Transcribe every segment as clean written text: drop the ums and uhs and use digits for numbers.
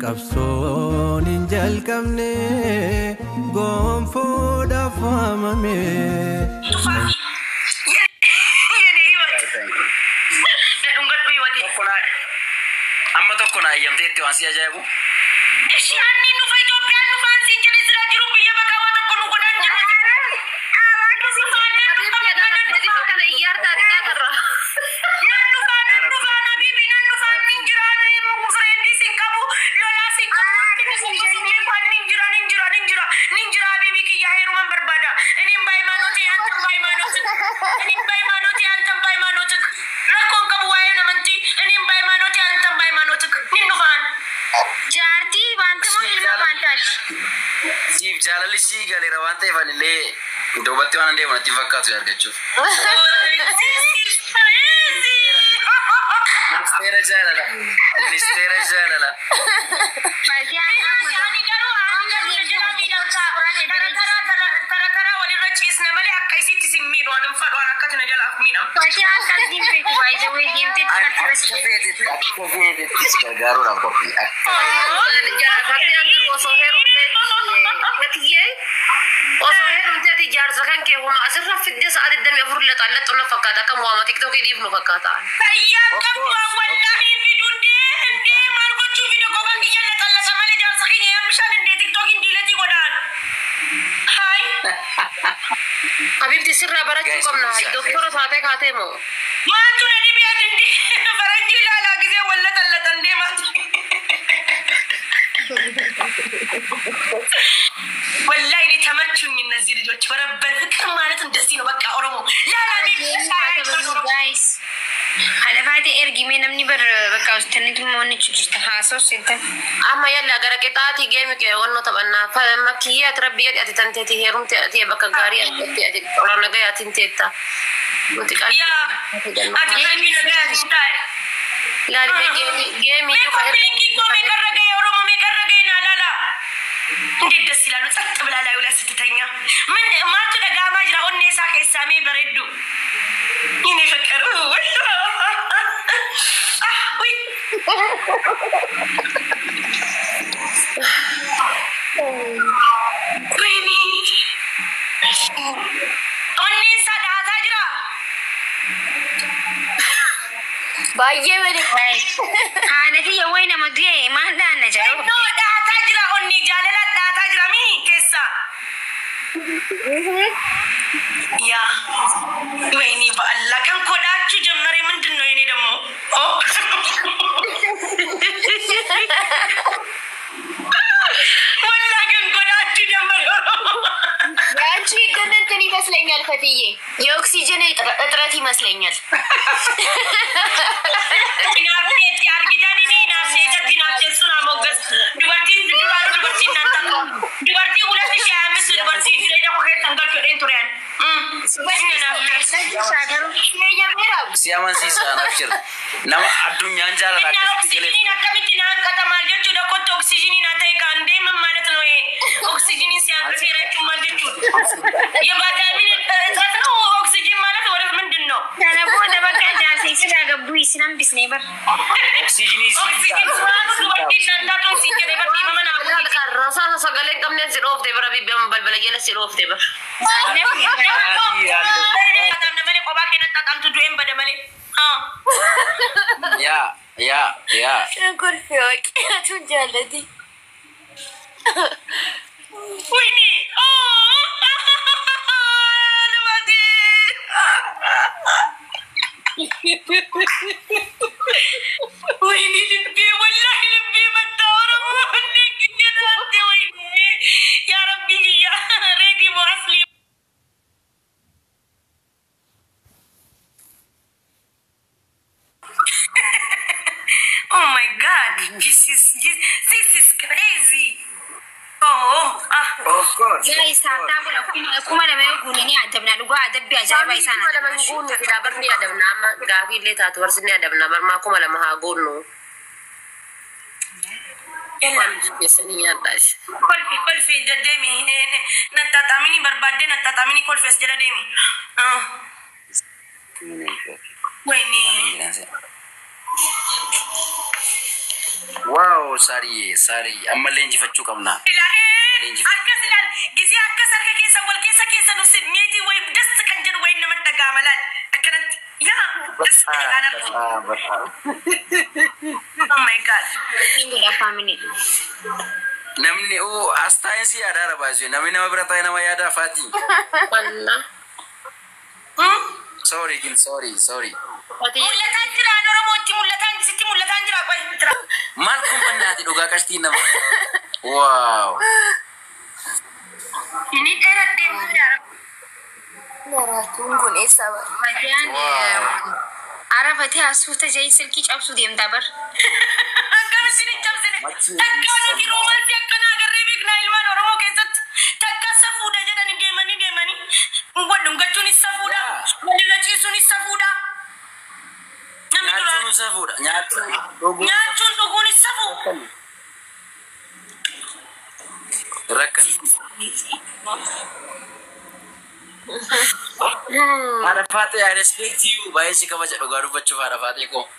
Qabsoon hin jalqabne gonfoo dhaafamame. Amma tokko na ayyamteetti waan si ajaa'ibu. Ishaanni nufa Itoophiyaan nufaan siin jedhe sila jiru biyya bakka waan tokko nu godhan jiru. Siif jaalalli sii galeera waan ta'eef anillee duubatti waan deemu natti fakkaatu argachuuf. Ministeera jaalala. Ministeera jaalala. Tara walirra ciisna malee akka isitti simmiidhu waan hin fadhu waan akkatti na jalaaf miidhamu. Gargaaruudhaaf qophii. Osoo heerumteeti jaarsa kan kee huma asirra fidde sa'aati damee afur laxallaxxu na fakkaata akka mu'aama tiktokii dhiifnu fakkaata. Fayyaa qabdu wallaahi fidundee maal gochuu fide kophaa kiyya laxallaxa malee jaarsa kiyya yammishaan indee tiktokiin diiletii godhaan. Hayi. Habibti sirraa barachuu qabna. Doktora taatee kaatee moo? Maatu na dhibee dindi faranjii ilaalaa gisee wal laxallaxan deemaati. والله إني تمرتوني النزيل جوتش بربنا فكر مالتهم دسينو بقى أورمو لا guys على فاتي إرجع مين أمني بقى استنيتم موني تشجت حاسوس أنت أما يلا أجرا كتاتي جيمك ونو طبعا فمكية تربية أتتنتي هيروم تأتي بقى قاري أتتي أورانا جاي أتنتيتا متكلم يا أتكلم لا جيمي يو خير እንዴት ደስ ይላሉ ጸጥ ብላ ላይ ወላ ስትተኛ ምን ማቱ ደጋማ ጅራ ኦኔ ሳከ ሳሜ በረዱ ይኔ ፍቅር ወይ ወይኔ ኦኔ ሳዳታ ጅራ ባየ ወደ አነቲ የወይነ መግዴ ማንዳነ ጀሮ ዳታ ጅራ ኦኔ ጃለላ ዳታ ጅራ ሚ ከሳ ያ ወይኔ በአላህ ከን ኮዳችሁ ጀመረ ምንድነው የኔ ደሞ ወላ ከን ኮዳችሁ ጀመረ ያንቺ ከነንተን ይመስለኛል ፈትዬ የኦክሲጅን እጥረት ይመስለኛል siaman sisa nafsir nama adunyaan jaalala akkasitti galee akkamitti naan qatamal jechuudha kotti oksijinii na ta'e kan deeman ማለት ነው oksijinii ሲያንተ ሲረጭም ማለት የባታሚን እጥረት ነው oksijin ማለት ወደ ምንድን ነው ተነቦ ደበቃ ጃንሴ ሲያገቡ ይስናም ቢስኔበር oksijinii oksijin ዋኑ ወዲ ዳንዳቶ ሲጀደ በዲ መመና ከራሳ ሰገለ ቀምነ ሲሮፍ ደብረ ቢበም በልበለ የለ ሲሮፍ ደብረ ya Gorfio tu jaladi Wini Namadi Wini lebih wallahi lebih mentorong Wini kejadian Wini Ya Rabbi ya ready mau asli Oh my God, this is crazy. of course Guys, kuma da mai gune ne adabna dugo adabbi ajaba isa na da gune da barni adabna amma gafi le ta tuwar sunni adabna bar ma kuma la ma gonno. Yalla ke sani ya dash. Kolfi da demi na tatamini barbade na tatamini kolfes jela demi. Wini Wow, sorry. Amma leenji fachuu qabna. Akkas ilaal gisee akkas harka keessa wal keessa nu meetii way dast kan jedhu way nama dhagaamalaan akkanatti yaa dast oh my god. Family. Namni astaan si yaada rabaasu namni nama bira taa'e nama yaada faati. Wallah. Sorry. Mul'ataan jira Oromootti mul'ataan jira qoy. Maal kun bannaati dhugaa qashtii nama. Wow. Ini dheeradhee jira. Maraatuun kun eessa bara? Madiaan Arafatee asuuta jee silkii cabsuu deemtaa bar. Akkamitti ni cabsine? Takka nuti roomansi akkana agarree beeknaa ilmaan Oromoo keessatti. Takka safuudha jedhani deemanii. Dhungachuun is safuudha. Walirra ciisuun is safuudha. Nyaachuun is safuudha. Nyaachuun dhuguun is safu. Rakkan. Arafatee, I respect you. Baay'ee si kabaja dhugaa dubbachuuf Arafatee ko.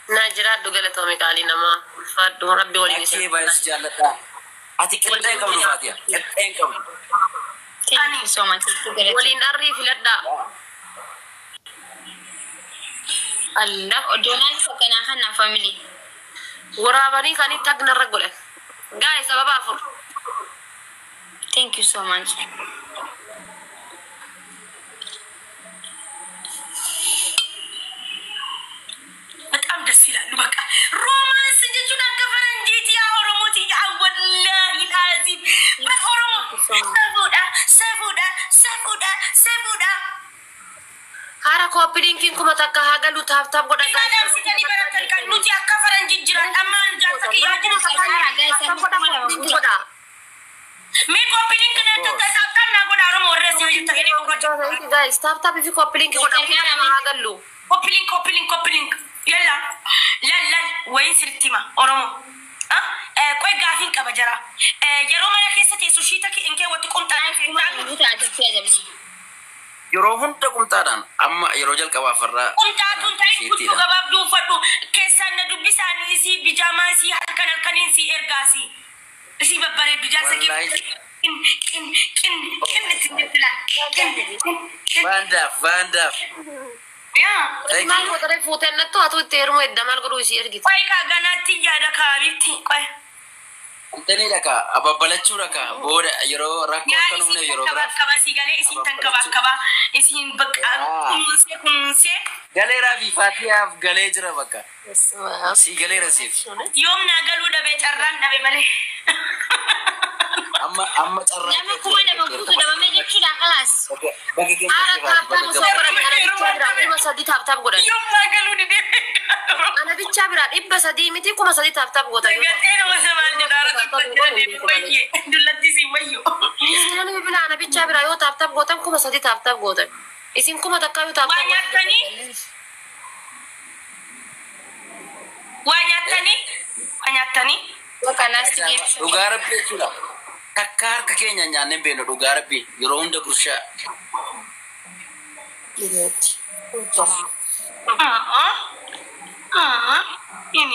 Naa jiraadhu galatoome qaalii namaa. Faaddu rabbi waliin isa. Akkee baay'ee si jaalladha. Ati qixxeen qabdu Faatiya. Qixxeen qabdu. Thank you so much. Waliin dharrii filadhaa. Allah, odoonaan isa kanaa kana family. Waraabanii kan itti agnarra godhan. Gaa'e sababa 4. Thank you so much. በጣም ደስ ይላሉ። በቃ ሮማንስ ጀጁን አከፈረንጂት ያ ኦሮሞቲ ያ ወላሂ ላዚም በኦሮሞ ሰፉዳ Hara kooppilinkiin kuma takka hagalu taaf godha gaa'e. Madam sitani barakan kan nuti akkafaranjit jira amma anjaata kiyyaa jira. Me koppilink na takka na godha oromo warra si hojjeta jedhee godha. Guys, taaf fi kooppilinki godha hagalu. Koppilink. Yalla wayin sirtima oromo. Qoy gaafin qaba jara. Yeroo mana keessatti sushita ki inkee watti qumxaa. Yeroo hunda qumxaadhaan amma yeroo jalqabaa farraa. Qumxaatuun ta'e kutu gabaabduu uffadhu keessaan na dubbisaanii isii bijaamaa isii halkaniin si ergaasi. Isii babbareeddu jaarsa Vaandaaf. Maal godhee fuuteen nattu haa tuutti heerumuu edda maal godhuu isii ergiti. Qoy kaa ganaatti yaada kaabitti qoy. Antanii dhaka ababbalachuu dhaka booda yeroo rakkoo akka nuumne yeroo biraa. Kabasii galee isiin tan kabaa isiin bakka kunuunsee. Galeeraa fi Faatiyaaf galee jira bakka. Si galeera siif. Yoom naa galuu dhabee carraan dhabe malee. Amma carraan. Nama kuma nama guutuu dhabamee jechuudha kalaas. Bakka keenya Hara taaptaa musoo bara ana bichaa biraa 300 taaptaaf godhan. Yoom naa galuu didee. Ana bichaa biraa 300 miti 300 taaptaaf godhan. Gattee nama samaan jedhaara. Dullatti si wayyo. Isin bila ana bichaa biraa yoo taaptaaf gootan 300 taaptaaf gootan. Isin kuma takka yoo taaptaaf gootan. Waa nyaatanii. Dhugaa rabbii jechuudha. Takka harka keenya nyaannee beenu dhugaa rabbii yeroo hunda gurshaa.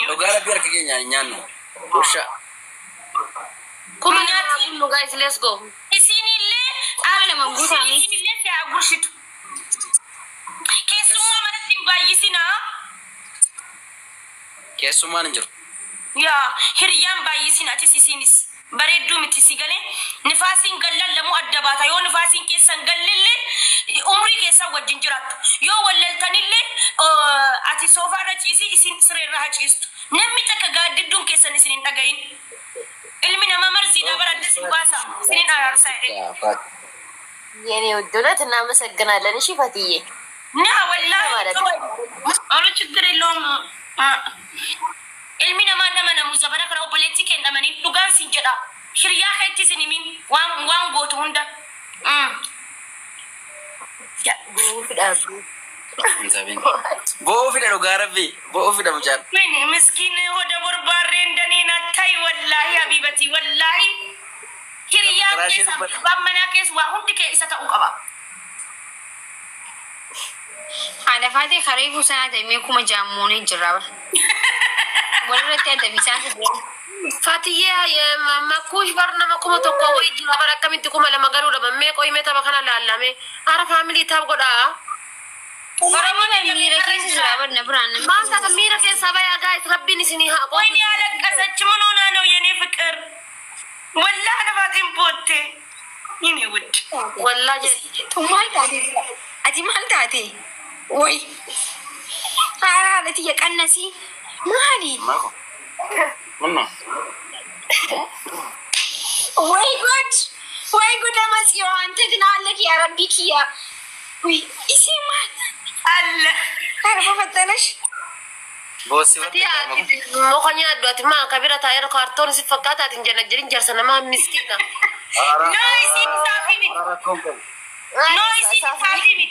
Dhugaa rabbii harka keenya nyaannu gurshaa. Kuma nyaatinu guys, let's go. Isinillee nama guutaani. Isinillee si agurshitu. Keessummaa manatti hin baay'isinaa. Keessummaan hin jiru. Yaa hiriyaan baay'isin atis isinis bareedduu miti si galee nifaasiin gallan lamuu adda baata yoo nifaasiin keessan gallillee umrii keessan wajjin jiraattu yoo wallaltanillee ati soofaarra ciisi isin sireerra haciistu namni takka gaaddidduun keessan isin hin dhagayin ilmi nama marziidha baradda si baasa isinin araarsaa የኔ ውድነት እናመሰግናለን። እሺ ፈትዬ ና ወላሂ አሉ ችግር የለውም ilmi namaa nama namu zabana kana obboleetti kennamanii dhugaan siin jedha hiriyaa keetti sin himin waan gootu hunda bo'oo fida dhugaa rabbii bo'oo fida mucaan. Mini miskiin hoda borbaarreen daniin attai wallaahi habiibati wallaahi hiriyaa keessa waan manaa keessa waa hundi kee isa ta'uu qaba. Haadha faatee kareefuu sanaa ta'e mee kuma jaammoonee jirra bara. walirratti adda bisaan Fatiyyaa makuush barna makuma tokko wayii jira bara akkamitti kuma lama garuu dha mammee qoyimee tapha kana laallame ara faamilii taap godhaa. Oromoon miira keessa jira barna biraan namni. Maal taata miira keessaa bayaa gaa'is rabbiin isinii haa qofa. Wayni alaqqasachi munuunaa noo yenee fiqir. Wallaa nafaatiin bootte. Yine wuddi. Wallaa jedhe. Maal taate? Ati maal taate? Woy. Haala tiyya qannasii. Maali? Mako. Mana? Way good. Way good amas yoo ante dinaalle ki arabbi kiya. Way isi maal? Allah. Harba fatalash. Bossi Fatiyyaa mokonya addu ati maa kabira taa'eera kaartoon si fakkaata ati jala jirin jarsa nama miskiina. No isi saafimi. No isi saafimi.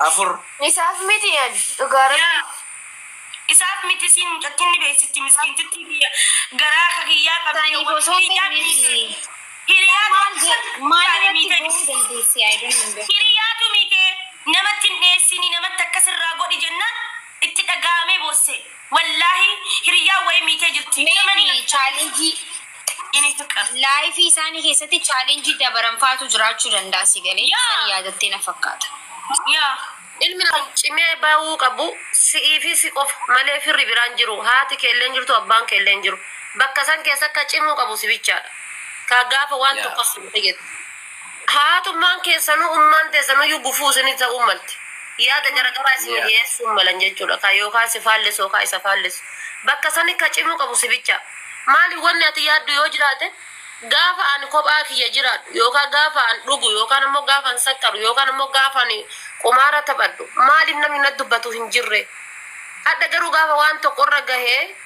Afur. Isaaf miti yaadi dhugaara. Isaaf miti siin jakkinni beesitti miskiintitti biyya garaa kakiyyaa qabdi. Taanii bosoo ta'e Hiriyaatu miite namatti hin dheessini namatti akkasirraa godhi jennaan itti dhaga'amee boosse. Wallaahi hiriyaa wayii miitee jirti. Chaalenjii inni tuqa. Laayifii isaanii keessatti chaalenjii dabaranfaatu jiraachuu danda'a si galee. Isaan yaadattee na fakkaata. Ilmi nama cimee baa'uu qabu si'ii fi si qofa malee firri biraan jiru haati keelleen jirtu abbaan keelleen jiru bakka san keessa akka cimuu qabu si bichaadha ka gaafa waan tokko si jedhu haatummaan keessanuu ummaan teessanuu iyyuu gufuu isinii ta'uu malti yaada garagaraa isin dhiyeessuun malan jechuudha ka yookaan si faallisu yookaan isa faallisu bakka san akka cimuu qabu si bicha maali wanni ati yaaddu yoo jiraate gaafa an kophaa kiyya jiraadhu yookaan gaafa an dhugu yookaan ammoo gaafa an sakkaru yookaan ammoo gaafa an qumaara taphadhu maaliif namni na dubbatu hin jirre adda garuu gaafa waan tokko irra gahee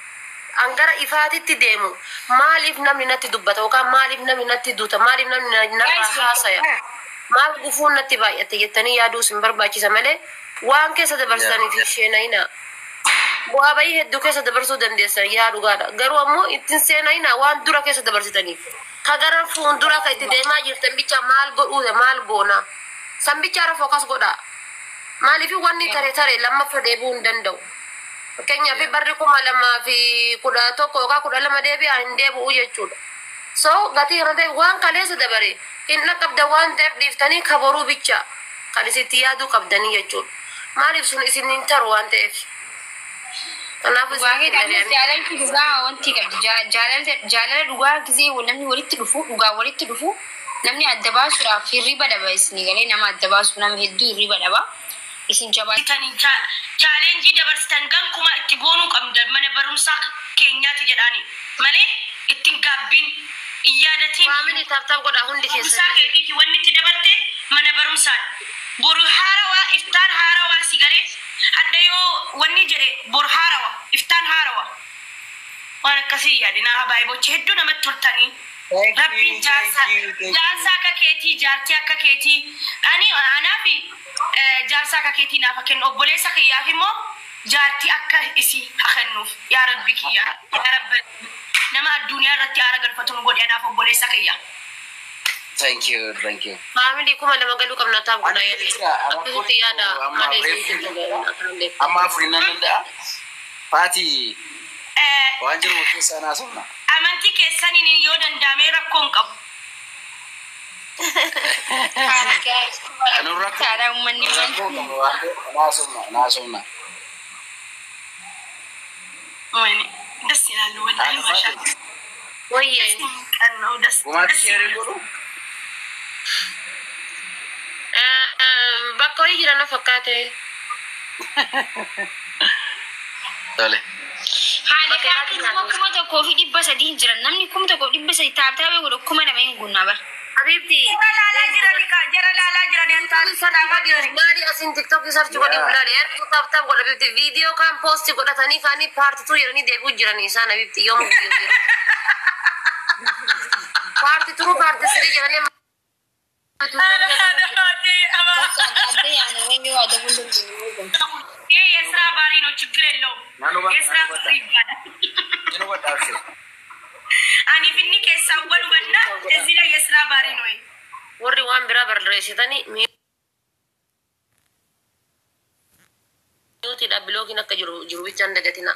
an gara ifaatitti deemu maaliif namni natti dubbata yookaan maaliif namni natti duuta maaliif namni narraa haasaya maal gufuun natti baay'atte jettanii yaaduu isin barbaachisa malee waan keessa dabarsitanii fi sheenayina bu'aa bayii hedduu keessa dabarsuu dandeessan yaadugaadha garuu ammoo ittiin seenayina waan dura keessa dabarsitanii ka gara fuuldura ka itti deemaa jirtan bicha maal godhuudha maal goona san bichaara fookas godha maaliif wanni tare lammaffaa deebi'uu hin danda'u fakkeenyaaf barri 2011 yookaan 12 deebi'aa hin deebi'u jechuudha so gatii kana ta'e waan kaleessa dabare hin qabda waan ta'eef dhiiftanii kaboruu bicha kan isitti yaaduu qabdanii jechuudha maaliif sun isin hin taru waan ta'eef kanaafuu jaalalti dhugaa wanti qabdi jaalala dhugaa gisee namni walitti dhufu namni adda baasuudhaaf hirriba dhaba isinii galee nama adda baasuuf nama hedduu hirriba dhaba isin jabaatanii chaalenjii dabarsitan gan kuma itti boonuu qabdan mana barumsaa keenyaati jedhaani malee ittiin gaabbiin iyaadatiin faamilii taaptaap godhaa hundi keessatti wanni itti dabarte mana barumsaa boru haarawaa iftaan haarawaa si galee hadda yoo wanni jedhe boru haarawaa iftaan haarawaa waan akkasii yaadinaa habaayibochi hedduu namatti turtanii rabbiin jaarsa akka keetii jaartii akka keetii ani anaafi jaarsa akka keetii naaf kennu obboleessa kiyyaaf immoo jaartii akka isii hakennuuf yaa rabbi kiyyaa yaa rabbi nama addunyaa irratti aara galfatuun godhe anaaf obboleessa kiyyaa. Thank you. Family kuma lama galu kam nata bukan ayat. Aku tiada Amma Afrina nanda. Pati. Wanjir mungkin sana sana. Amanti kesan ini yo dan damai rakong kau. Anu rakong. Cara umani Nasumna. Oh ini. Destina lu wallahi masya. Oh iya. Kan udah. Umati share dulu. Bakka hojii jiran fakkaate. Tole. Haala kaatiin kuma tokkoo fi 300 jiran namni kuma tokkoo 300 taabtaabee godhu kuma nama hin gunnaa bara. Habibti. Jara laalaa jiran yantaan Sarti gadi asin TikTok sarti gadi ulale erga taaptaap godha Habibti video kan posti godhatanii kaanii part 2 jedhanii deebi'u jiranii isaan Habibti yoom jiru. Part 2 part 3 jedhanii የስራ ባሪ ነው ችግር የለውም የስራ ባሪ ይባላል አኒ ፊኒ ከሳወሉ በና እዚህ ላይ የስራ ባሪ ነው ወሪ ዋን ብራ በርለሽተኒ ሚዩቲ ዳብሎኪ ነከ ጅሩ ብቻ እንደገቲና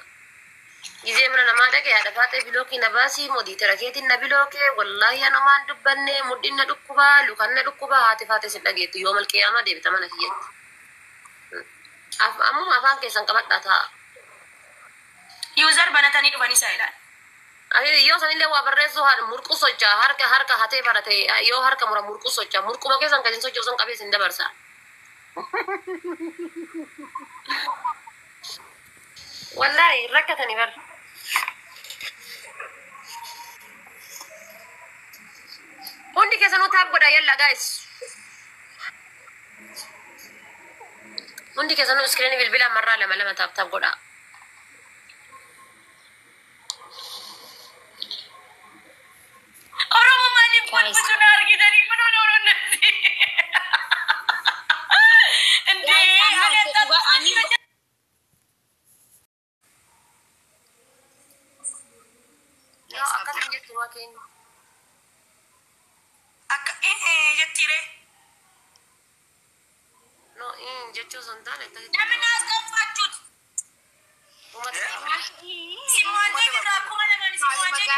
Gizee mana namaa dhaqee haadha faatee bilookii na baasii modii tirakeetiin na bilookee wallaahi anumaan dubbanne mudhiin na dhukkubaa lukaan na dhukkubaa haati faatee sin dhageettu yoo malqiyaamaa deebita mana kiyyetti. Ammuma afaan keessan qabadhaa ta'a. Yuuzar banatanii dhufanii isaa ilaala. Yoo sanillee waa barreessuu haadha murqu socha harka hatee barate yoo harka mura murqu socha murquma keessan kan hin sochoosan qabee sin dabarsa. Wallahi rakkatanii bar. Hundi keessanuu taap godha yalla guys. Hundi keessanuu iskiriinii bilbila marraa lama taap godha. Oromoo maaliif bulchuun argitanii kun olooloon natti. Yoo akkasuma jettu waa keenya. Akka jettiire. No jechuu sun taane. Namni naas gaaffachuuti. Simmoonni jirra akkuma nagaan simmoonni jirra.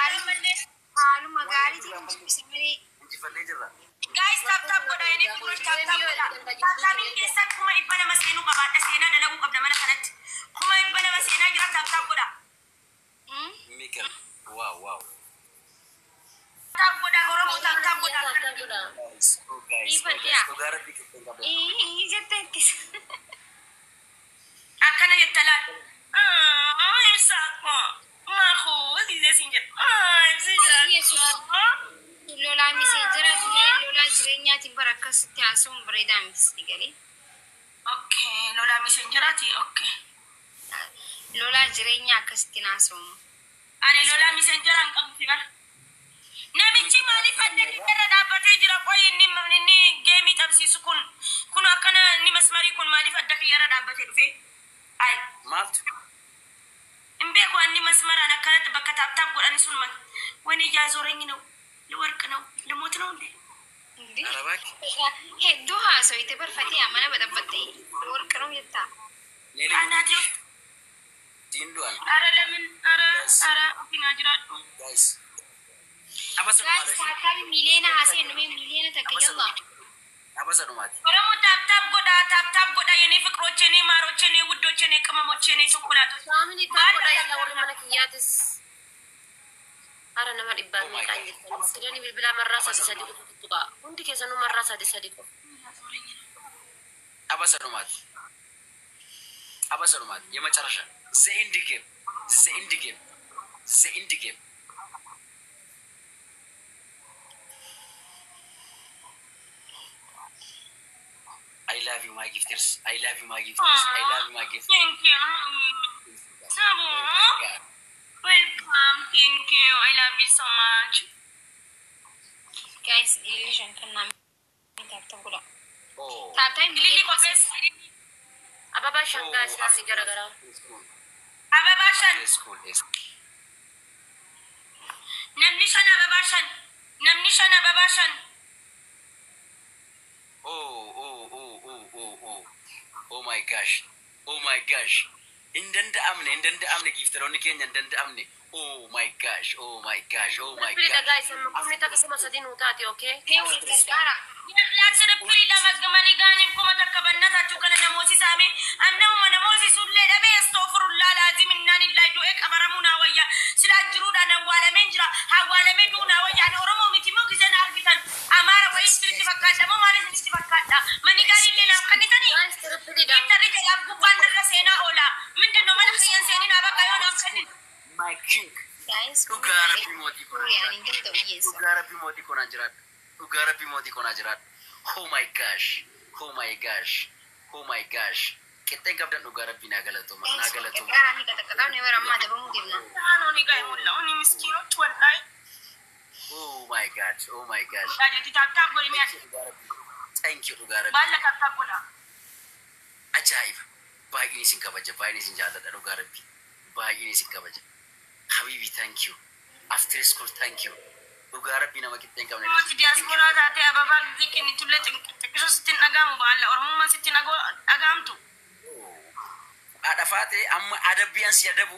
Haaluma gaariitiin bisimirii. Injifannee jirra. Guys, tap godha inni kun tap godha. Taapiin keessa kuma dhibba nama seenuu qabaadha. Seenaa dalaguu qabda mana kanatti. Kuma dhibba nama seenaa jira tap godha. Mikal. Wow. Tap godha Oromoo tap godha. Oh guys. Ibadah. Dhugaa rabbii kitteen qabda. Jetteettis. Akkana jetta laal. Ibsaako. Maakuu siisee siin jedha. Lolaa miseenjera lolaa jireenyaatiin bara akkasitti haasa'uun bareedaa miti galee. Okay, lolaa miseenjeraati. Okay. Lolaa jireenyaa akkasitti haasa'uun. Ani lolaa miseenjeraan qabu fi bara. Namichi maaliif adda irra dhaabbatee jira? Qoy inni geemii qabsiisu kun akkana inni masmarii kun maaliif adda irra dhaabbatee dhufe? Ay. Maaltu? In beeku inni masmaraan akkanatti bakka taap godhani sun wani ijaa zooreenyi na'u. Liwarqa na'u. Limooti na'u illee. Arabaaki. Hedduu haasa'ite barfatee amana badabbattee liwarqa na'u jettaa. Anaati. Dinduan. Ara lamin ara ofiinaa jiraadhu. Guys. Apa Gaas sadumaati? taakaabi miliyoona haasa'e numee miliyoona takka yalla. Apa sadumaati? Oromoo taap godha yennii fiqiroocheenii maarocheenii guddoocheenii qamamocheenii chokolaatota. Saamini taap godha yalla warri mana kiyyaatis. Ara nama dhibbaan meeqaan jirtan. Iskiriinii bilbilaa marraa sadi tuttuqa. Hundi keessanuu marraa sadi qofa. Apa sadumaati? የመጨረሻ ዘ ኢንድ ጌም I love you my gifters. Thank you. Sabu. Welcome. Thank you. I love you so much. Guys, illusion kan namin taap godha. Oh. Taatay Lili miliyoona ko best. Ababa shangaa isaanii garagara. Ababashan. Namni shan ababashan. Oh my gosh. In danda'amne giftaroonni keenya in danda'amne. Oh my gosh. Bilbila guys, amma kumni takka sama sadii nuu taate, okay? Mee wal gargaara. Laasirri lama gamanii gaaniif kuma takka bannataachuu kana namooti saame annamuma namooti sullee dhabee estoofurullaa laazim innaan illaa du'ee qabaramuu naa wayyaa silaa jiruudhaan awwaalameen jira awwaalamee du'u naa wayyaan oromoo miti moo giseen argitan amaara wayii sirritti fakkaadha moo maaliif sirritti fakkaadha mani gaarii illee naaf kannitanii intarri jedhaaf gubbaan narra seenaa oola mindinno mana kiyyan seenin abakka yoo naaf kennin. My king. Guys, Dhugaa rabbii mootii konaa jiraadha. Oh my gosh. Qixxeen qabdan dhugaa rabbii naa galatooma. Qaqqaaranii qaqqaqqaaqni bara ammaa dabamuu deemna. Naannooni gaa'e mulla oni miskiinoti wallahi. Oh my gosh. Daajati taaptaap godhi mi'a. Thank you dhugaa rabbii. Baalla taaptaap godha. Ajaa'iba. Baay'een isin kabaja. Baay'een isin jaalladha dhugaa rabbii. Baay'een isin kabaja. Habibi, thank you. After school, thank you. Dhugaa rabbii nama qixxeen qabne. Uummati diyaasporaa taatee ababaa biyya keenya tullee xiqqisoo sittiin dhagaamu baalla oromummaa sittiin dhagaamtu. Haadha faatee amma adabbiyan si adabu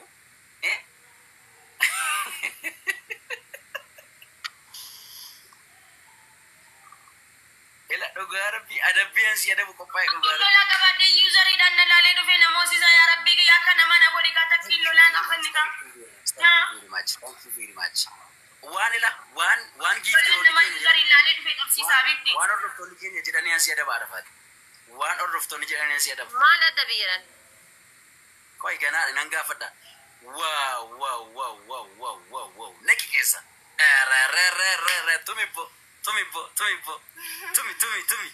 si adabu qophaaye dhugaa Lola qabadde user hidhan laalee dhufe namoosisa yaa rabbii guyyaa kana mana godhi katakkiin lolaan afanni qaba. Thank you very much. Waan ila waan giifti Nama user laalee dhufe qabsiisaa bitti. waan hordoftoonni keenya jedhanii asii adaba arafaati. Waan hordoftoonni jedhanii asii adaba. maal adda biyyan Koi ganaa nan gaafadha. Wow. Neki keessa. Tumi.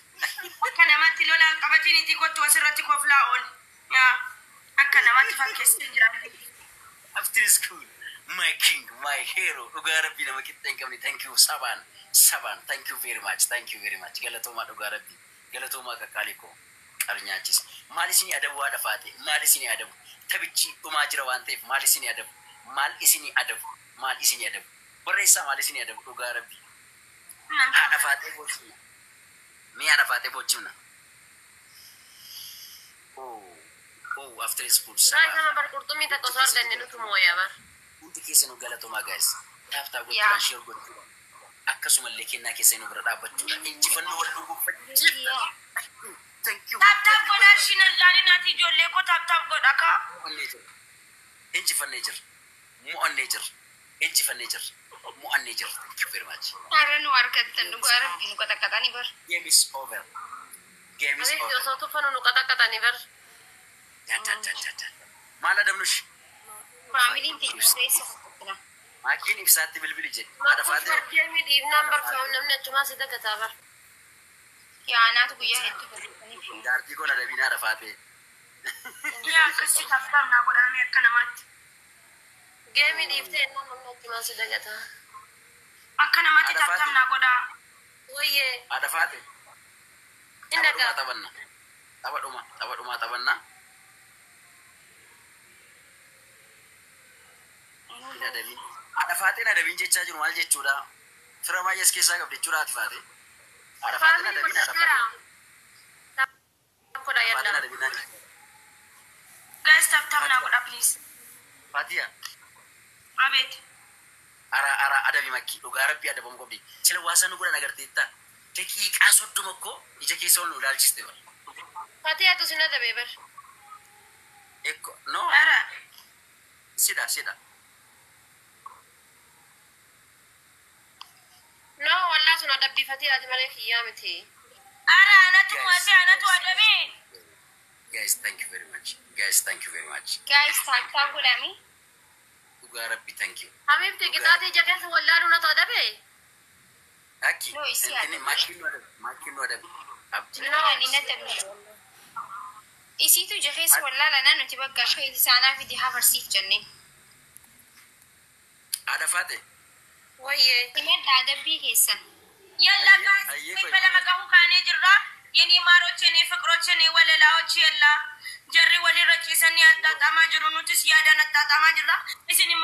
Akka namatti lolaan qabatiin itti kottu asirratti koflaa ool. Yaa akka namatti fakkeessee jira. After school, my king, my hero. Dhugaa rabbii nama qixxee hin qabne. Thank you Saban. Thank you very much. Galatoomaa dhugaa rabbii. Galatoomaa qaqqaalikoo. Qarnyaachis. Maal isinii adabu haadha faate? Maal isinii adabu? Tabichi dhumaa jira waan ta'eef maal isinii adabu? Maal isinii adabu? Barreessaa maal isinii adabu dhugaa rabbii? Haadha faatee bochumna. Mi'a haadha faatee bochumna. After school. Saay sama barqurxummii takka osoo arganne nutu mooyaa bar. Hundi keessanuu galatoomaa guys. Taaptaa gochuudhaan share gochuudhaan. Akkasumallee kennaa keessanuu bira dhaabbachuudhaan injifannoo wal dhuguuffachuudha. Thank you. Taaptaap godhaa shinan laalii naati ijoollee koo taaptaap godha kaa. Injifannee jira. Mo'annee jira. Thank you very much. Har'a nu harkattan dhugaa rabbi nu qaxaqaxanii bar. Game is over. Abiif osoo tuffanu nu qaxaqaxanii bar. Maal adabnush? Faamiliin teenya reessa fakkaatira. Maakiin ibsaatti bilbili jedhe. Haadha faatee. Deemii dhiibnaan barfaamu namni achumaa si dagataa bar. Yaanaatu guyyaa hedduu barreeffaniif. Jaartii kun adabiin haadha faatee. Yaa akkasii taaptaap naa godhamee akka namaatti. Deemii dhiiftee namni achumaa si dagataa. Akka namaatti taaptaap naa godhaa. Wayyee. Haadha faatee. Indagaa. Taphaadhumaa taphannaa. Haadha faateen adabiin jechaa jiru maal jechuudha? Fira baay'ees keessaa qabdi jechuudha haati faatee. Haadha faateen adabiin haadha faatee. Guys taaptaap naa godhaa please. Faatiyaa. Abeet. Ara adabii makkii dhugaa rabbii adabamu qabdi. Sila waasaa nu godhan agarteetta. Daqiiqaa 30 koo ija keessa ol nu ilaalchiste bara. Fatiyaatu sin adabee bar. No. Ara. Sida. No, wallaa sun adabbii Fatiyaati malee kiyyaa miti. Ara anatu waasi anatu adabee. Guys, thank you very much. Guys taaptaap godhami. Dhugaa rabbii thank you. Hamiifti qixaatii ija keessa wallaaluu natu adabee. Akki. No, isi adabi. Maakiin nu adabi. Abdii. No, ani nadabne. Isiitu ija keessa wallaalanaa nuti bakka akka isaanaaf itti hafarsiif jennee. Haadha faatee. Wayyee. Himadha adabbii keessan. Yalla guys, በለመቀ ሁካኔ ጅራ የኔ ማሮች የኔ ፍቅሮች የኔ ወለላዎች የላ ጀሪ ወሊ ረጭሰኒ አጣጣማ ጅሩኑትስ ያዳን አጣጣማ ጅራ እስኒሞ